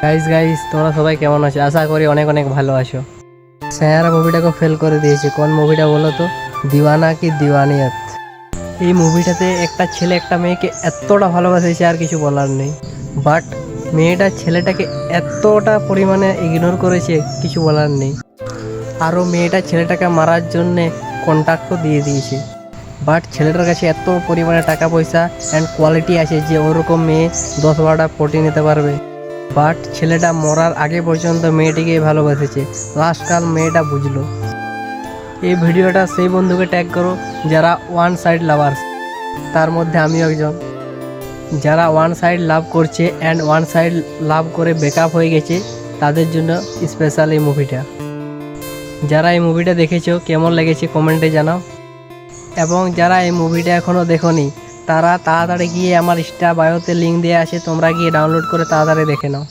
Guys তোমরা সবাই কেমন আছো? আশা করি অনেক অনেক ভালো আছো। স্যার মুভিটাকে ফেল করে দিয়েছে। কোন মুভিটা বলো তো? দিওয়ানা কি দিওয়ানিয়ত। এই মুভিটাতে একটা ছেলে একটা মেয়েকে এতটা ভালোবাসেছে আর কিছু বলার নেই। বাট মেয়েটা ছেলেটাকে এতটা পরিমাণে ইগনোর করেছে কিছু বলার নেই। আরও মেয়েটা ছেলেটাকে মারার জন্যে কন্ট্যাক্টও দিয়ে দিয়েছে। বাট ছেলেটার কাছে এত পরিমাণে টাকা পয়সা অ্যান্ড কোয়ালিটি আছে যে ওরকম মেয়ে 10-12টা পটি নিতে পারবে। বাট ছেলেটা মরার আগে পর্যন্ত মেয়েটিকে ভালোবেসেছে। লাস্টকাল মেয়েটা বুঝলো। এই ভিডিওটা সেই বন্ধুকে ট্যাগ করো যারা ওয়ান সাইড লাভার্স। তার মধ্যে আমিও একজন। যারা ওয়ান সাইড লাভ করছে অ্যান্ড ওয়ান সাইড লাভ করে ব্রেকআপ হয়ে গেছে তাদের জন্য স্পেশাল এই মুভিটা। যারা এই মুভিটা দেখেছো কেমন লেগেছে কমেন্টে জানাও। এবং যারা এই মুভিটা এখনও দেখোনি তারা তাড়াতাড়ি গিয়ে আমার ইনস্টা বায়োতে লিঙ্ক দেওয়া আছে, তোমরা গিয়ে ডাউনলোড করে তাড়াতাড়ি দেখে নাও।